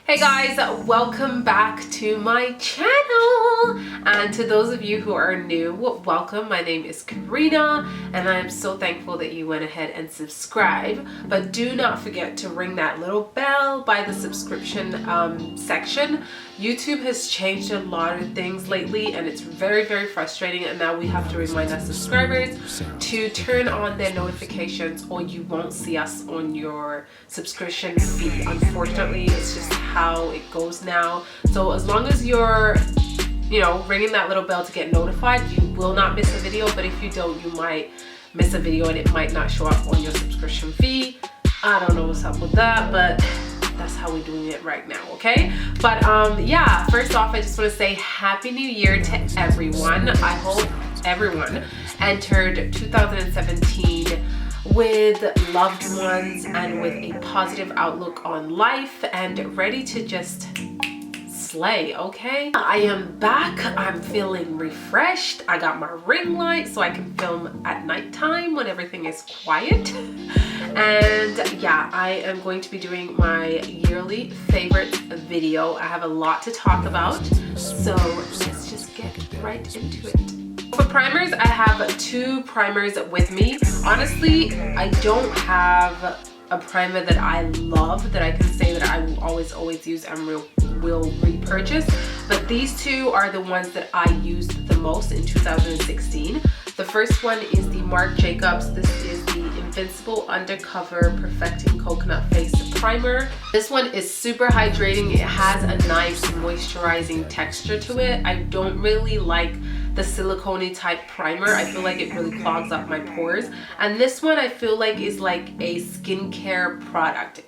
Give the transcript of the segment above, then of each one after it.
Hey guys, welcome back to my channel, and to those of you who are new, welcome. My name is Karina and I am so thankful that you went ahead and subscribe, but do not forget to ring that little bell by the subscription section. YouTube has changed a lot of things lately and it's very frustrating, and now we have to remind our subscribers to turn on their notifications or you won't see us on your subscription feed. Unfortunately, it's just how it goes now. So as long as you're ringing that little bell to get notified, you will not miss a video. But if you don't, you might miss a video and it might not show up on your subscription feed. I don't know what's up with that, but that's how we're doing it right now, okay? But yeah, first off, I just want to say Happy New Year to everyone. I hope everyone entered 2017 with loved ones and with a positive outlook on life and ready to just slay, okay? I am back. I'm feeling refreshed. I got my ring light so I can film at nighttime when everything is quiet. And yeah, I am going to be doing my yearly favorite video. I have a lot to talk about, so let's just get right into it. For primers, I have two primers with me. Honestly, I don't have a primer that I love that I can say that I will always use and will repurchase, but these two are the ones that I used the most in 2016. The first one is the Marc Jacobs. This is the Invincible Undercover Perfecting Coconut Face Primer. This one is super hydrating. It has a nice moisturizing texture to it. I don't really like the silicone type primer. I feel like it really clogs up my pores. And this one I feel like is like a skincare product.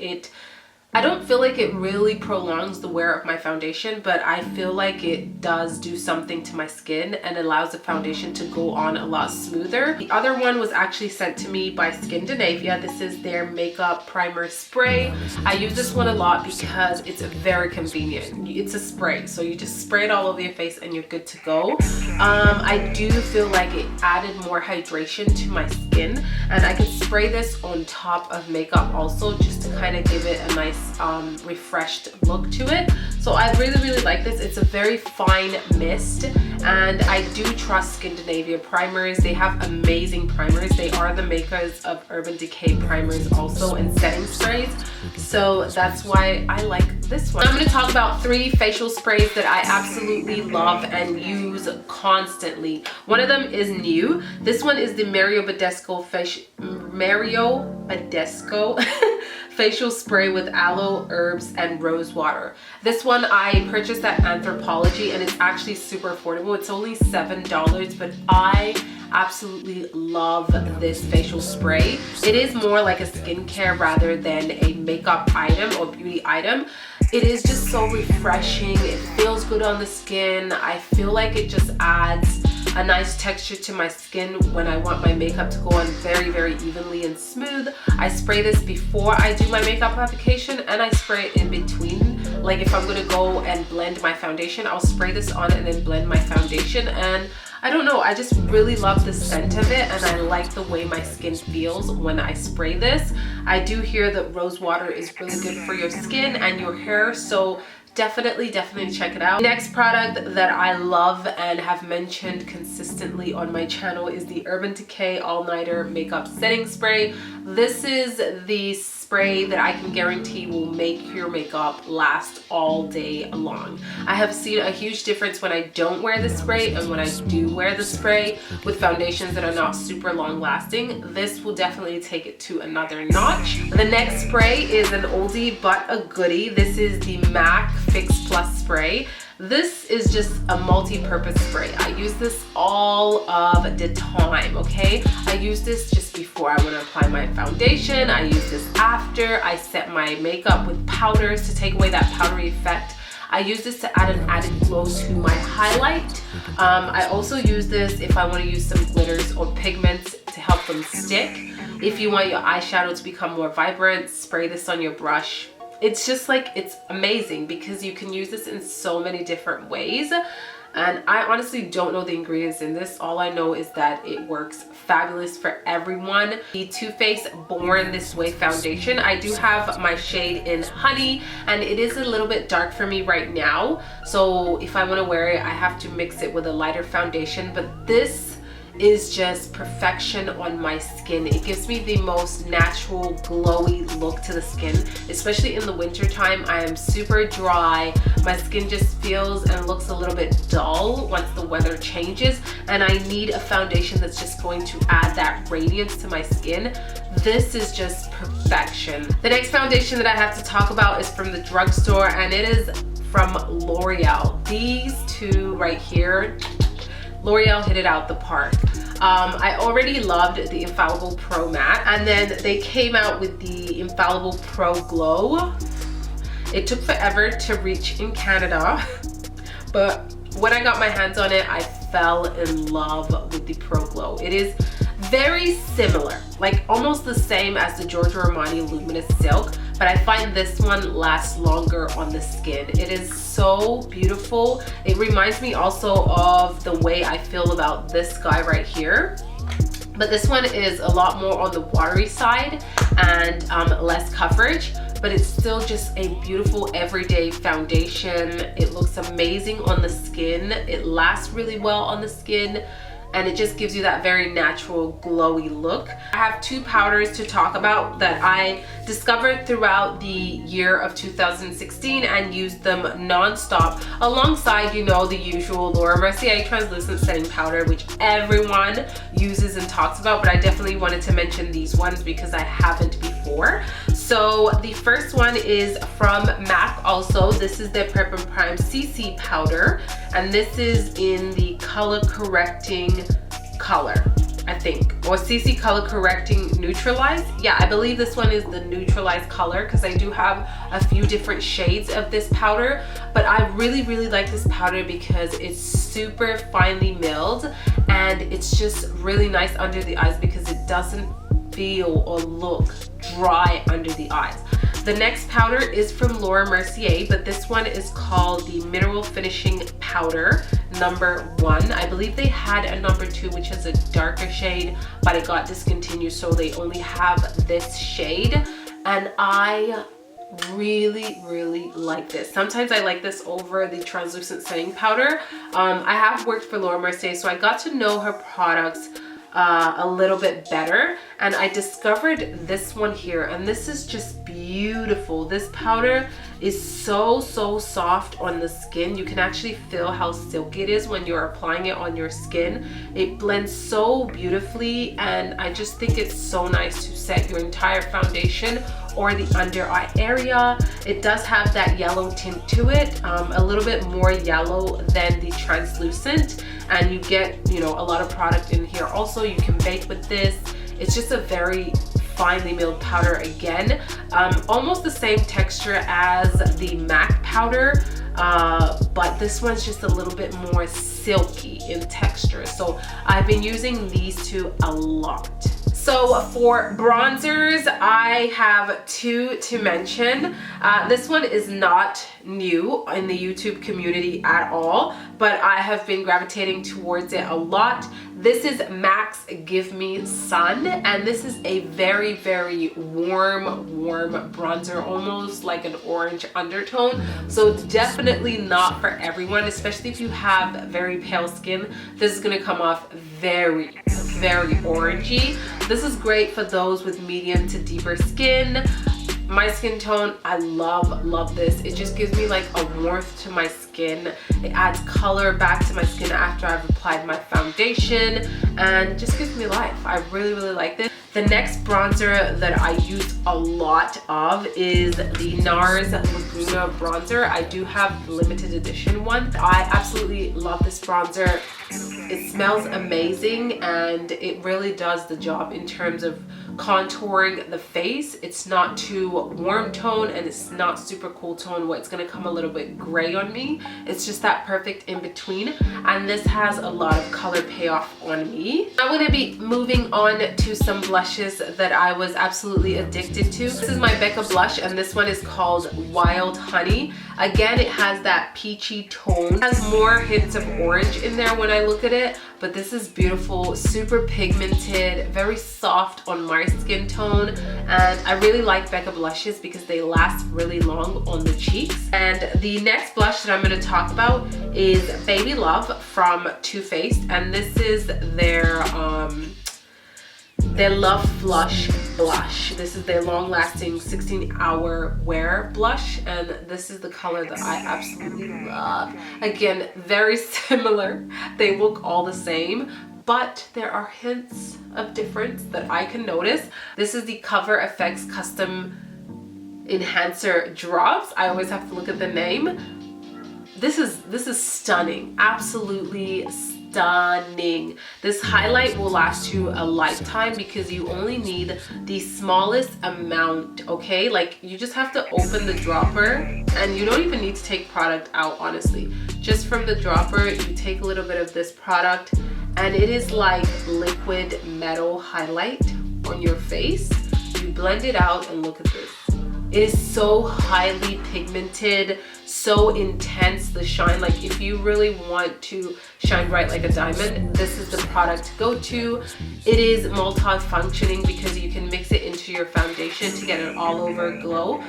I don't feel like it really prolongs the wear of my foundation, but I feel like it does do something to my skin and allows the foundation to go on a lot smoother. The other one was actually sent to me by Skindinavia. This is their makeup primer spray. I use this one a lot because it's very convenient. It's a spray, so you just spray it all over your face and you're good to go. I do feel like it added more hydration to my skin, and I could spray this on top of makeup also just to kind of give it a nice refreshed look to it. So I really like this. It's a very fine mist, and I do trust Skindinavia primers. They have amazing primers. They are the makers of Urban Decay primers also and setting sprays, so that's why I like this one. I'm going to talk about three facial sprays that I absolutely love and use constantly. One of them is new. This one is the Mario Badescu facial spray with aloe, herbs, and rose water. This one I purchased at Anthropology and it's actually super affordable. It's only $7, but I absolutely love this facial spray. It is more like a skincare rather than a makeup item or beauty item. It is just so refreshing. It feels good on the skin. I feel like it just adds a nice texture to my skin when I want my makeup to go on very evenly and smooth. I spray this before I do my makeup application and I spray it in between. Like if I'm gonna go and blend my foundation, I'll spray this on and then blend my foundation, and I don't know, I just really love the scent of it and I like the way my skin feels when I spray this. I do hear that rose water is really good for your skin and your hair, so definitely check it out. The next product that I love and have mentioned consistently on my channel is the Urban Decay All Nighter Makeup Setting Spray. This is the spray that I can guarantee will make your makeup last all day long. I have seen a huge difference when I don't wear the spray and when I do wear the spray with foundations that are not super long lasting. This will definitely take it to another notch. The next spray is an oldie but a goodie. This is the MAC Fix Plus spray. This is just a multi-purpose spray. I use this all of the time, okay? I use this just before I want to apply my foundation. I use this after I set my makeup with powders to take away that powdery effect. I use this to add an added glow to my highlight. I also use this if I want to use some glitters or pigments to help them stick. If you want your eyeshadow to become more vibrant, spray this on your brush. It's just like, it's amazing because you can use this in so many different ways. And I honestly don't know the ingredients in this. All I know is that it works fabulous for everyone. The Too Faced Born This Way foundation, I do have my shade in Honey, and it is a little bit dark for me right now, so if I want to wear it I have to mix it with a lighter foundation. But this is just perfection on my skin. It gives me the most natural glowy look to the skin, especially in the winter time. I am super dry. My skin just feels and looks a little bit dull once the weather changes, and I need a foundation that's just going to add that radiance to my skin. This is just perfection. The next foundation that I have to talk about is from the drugstore, and it is from L'Oreal. These two right here, L'Oreal hit it out the park. I already loved the Infallible Pro Matte, and then they came out with the Infallible Pro Glow. It took forever to reach in Canada, but when I got my hands on it, I fell in love with the Pro Glow. It is very similar, like almost the same as the Giorgio Armani Luminous Silk, but I find this one lasts longer on the skin. It is so beautiful. It reminds me also of the way I feel about this guy right here, but this one is a lot more on the watery side and less coverage, but it's still just a beautiful everyday foundation. It looks amazing on the skin. It lasts really well on the skin, and it just gives you that very natural glowy look. I have two powders to talk about that I discovered throughout the year of 2016 and used them non-stop alongside, you know, the usual Laura Mercier translucent setting powder, which everyone uses and talks about, but I definitely wanted to mention these ones because I haven't before. So the first one is from MAC also. This is the Prep and Prime CC powder, and this is in the color correcting color, I think, or CC color correcting neutralize. Yeah, I believe this one is the neutralized color, because I do have a few different shades of this powder, but I really like this powder because it's super finely milled and it's just really nice under the eyes because it doesn't feel or look dry under the eyes. The next powder is from Laura Mercier, but this one is called the Mineral Finishing Powder #1. I believe they had a #2, which is a darker shade, but it got discontinued, so they only have this shade, and I really like this. Sometimes I like this over the translucent setting powder. I have worked for Laura Mercier, so I got to know her products a little bit better, and I discovered this one here, and this is just beautiful. This powder is so soft on the skin. You can actually feel how silky it is when you're applying it on your skin. It blends so beautifully, and I just think it's so nice to set your entire foundation or the under eye area. It does have that yellow tint to it, a little bit more yellow than the translucent, and you get, you know, a lot of product in here. Also, you can bake with this. It's just a very finely milled powder again, almost the same texture as the MAC powder, but this one's just a little bit more silky in texture. So I've been using these two a lot. So for bronzers, I have two to mention. This one is not new in the YouTube community at all, but I have been gravitating towards it a lot. This is MAC's Give Me Sun, and this is a very warm bronzer, almost like an orange undertone. So definitely not for everyone, especially if you have very pale skin. This is gonna come off very orangey. This is great for those with medium to deeper skin. My skin tone, I love this. It just gives me like a warmth to my skin. It adds color back to my skin after I've applied my foundation, and just gives me life. I really like this. The next bronzer that I use a lot of is the NARS Laguna bronzer. I do have the limited edition one. I absolutely love this bronzer. It smells amazing, and it really does the job in terms of contouring the face. It's not too warm tone and it's not super cool tone where it's going to come a little bit gray on me. It's just that perfect in between, and this has a lot of color payoff on me. I'm going to be moving on to some blushes that I was absolutely addicted to. This is my BECCA blush, and this one is called Wild Honey. Again, it has that peachy tone. It has more hints of orange in there when I look at it, but this is beautiful, super pigmented, very soft on my skin tone, and I really like BECCA blushes because they last really long on the cheeks. And the next blush that I'm going to talk about is Baby Love from Too Faced, and this is their Love Flush blush. This is their long-lasting 16-hour wear blush, and this is the color that I absolutely love. Again, very similar. They look all the same, but there are hints of difference that I can notice. This is the Cover FX Custom Enhancer Drops. I always have to look at the name. This is stunning, absolutely stunning. This highlight will last you a lifetime because you only need the smallest amount, okay? Like, you just have to open the dropper, and you don't even need to take product out, honestly. Just from the dropper, you take a little bit of this product, and it is like liquid metal highlight on your face. You blend it out and look at this. It is so highly pigmented, so intense, the shine. Like, if you really want to shine bright like a diamond, this is the product to go to. It is multi-functioning because you can mix it into your foundation to get an all-over glow.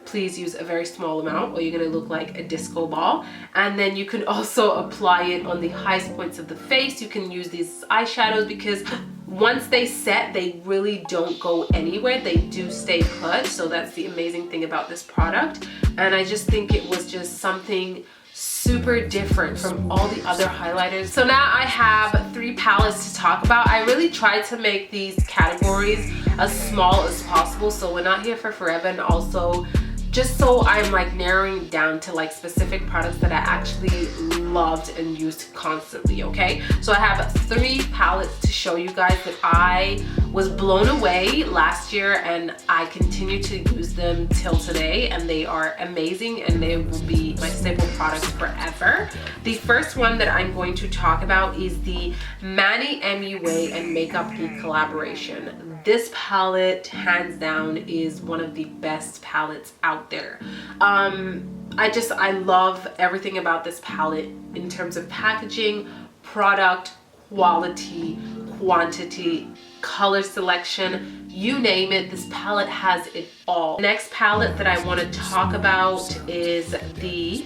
Please use a very small amount or you're going to look like a disco ball. And then you can also apply it on the highest points of the face. You can use these eyeshadows because once they set, they really don't go anywhere. They do stay put. So that's the amazing thing about this product. And I just think it was just something super different from all the other highlighters. So now I have 3 palettes to talk about. I really tried to make these categories as small as possible, so we're not here for forever, and also just so I'm like narrowing down to like specific products that I actually loved and used constantly, okay? So I have 3 palettes to show you guys that I was blown away last year, and I continue to use them till today, and they are amazing and they will be my staple products forever. The first one that I'm going to talk about is the Manny MUA and makeupgeek collaboration. This palette, hands down, is one of the best palettes out there. I love everything about this palette in terms of packaging, product, quality, quantity, color selection, you name it. This palette has it all. The next palette that I want to talk about is the,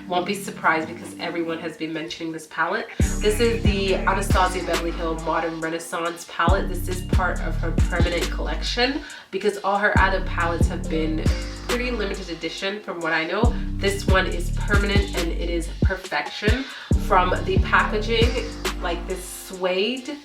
won't be surprised because everyone has been mentioning this palette. This is the Anastasia Beverly Hills Modern Renaissance palette. This is part of her permanent collection because all her other palettes have been pretty limited edition from what I know. This one is permanent and it is perfection. From the packaging, like this suede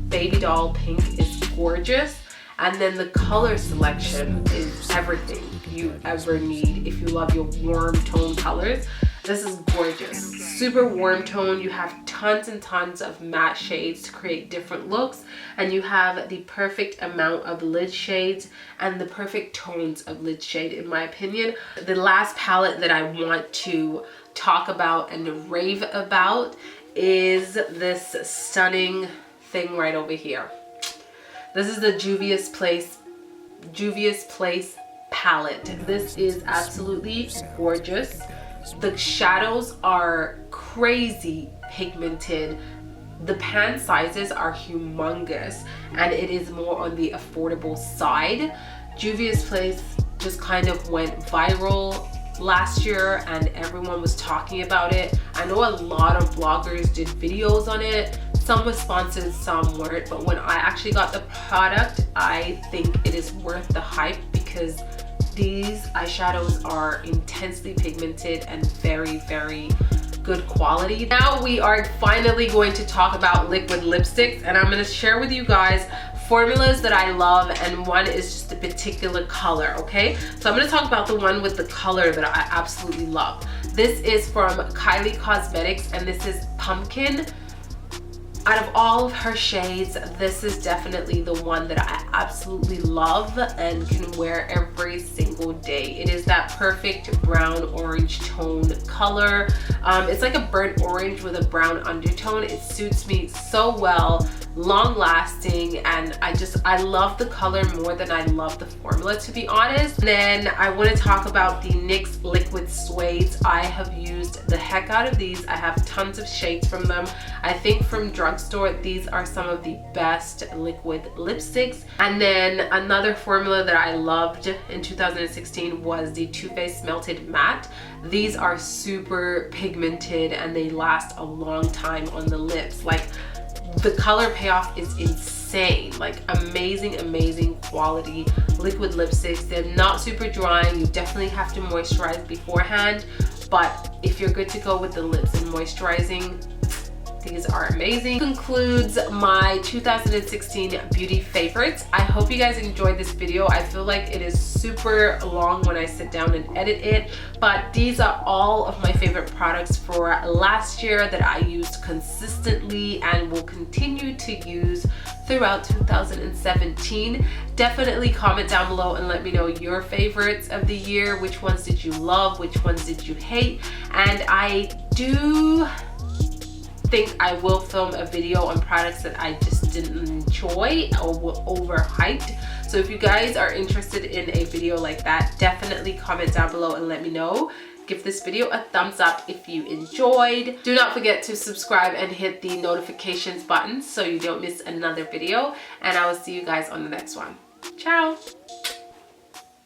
baby doll pink is gorgeous, and then the color selection is everything you ever need if you love your warm tone colors. This is gorgeous, super warm tone. You have tons and tons of matte shades to create different looks, and you have the perfect amount of lid shades and the perfect tones of lid shade, in my opinion. The last palette that I want to talk about and rave about is this stunning thing right over here. This is the Juvias Place palette. This is absolutely gorgeous. The shadows are crazy pigmented. The pan sizes are humongous, and it is more on the affordable side. Juvias Place just kind of went viral last year and everyone was talking about it. I know a lot of bloggers did videos on it. Some were sponsored, some weren't, but when I actually got the product, I think it is worth the hype because these eyeshadows are intensely pigmented and very, very good quality. Now we are finally going to talk about liquid lipsticks, and I'm going to share with you guys formulas that I love, and one is just a particular color, okay? So I'm going to talk about the one with the color that I absolutely love. This is from Kylie Cosmetics, and this is Pumpkin Out of all of her shades, this is definitely the one that I absolutely love and can wear every single day. It is that perfect brown orange tone color. It's like a burnt orange with a brown undertone. It suits me so well, long lasting, and I love the color more than I love the formula, to be honest. And then I want to talk about the NYX liquid suedes. I have used the heck out of these. I have tons of shades from them. I think from drugstore, these are some of the best liquid lipsticks. And then another formula that I loved in 2016 was the Too Faced Melted Matte. These are super pigmented and they last a long time on the lips. Like, the color payoff is insane. Like, amazing quality liquid lipsticks. They're not super drying. You definitely have to moisturize beforehand, but if you're good to go with the lips and moisturizing, these are amazing. Concludes my 2016 beauty favorites. I hope you guys enjoyed this video. I feel like it is super long when I sit down and edit it, but these are all of my favorite products for last year that I used consistently and will continue to use throughout 2017. Definitely comment down below and let me know your favorites of the year. Which ones did you love? Which ones did you hate? And I do think I will film a video on products that I just didn't enjoy or were overhyped. So if you guys are interested in a video like that, definitely comment down below and let me know. Give this video a thumbs up if you enjoyed. Do not forget to subscribe and hit the notifications button so you don't miss another video. And I will see you guys on the next one. Ciao!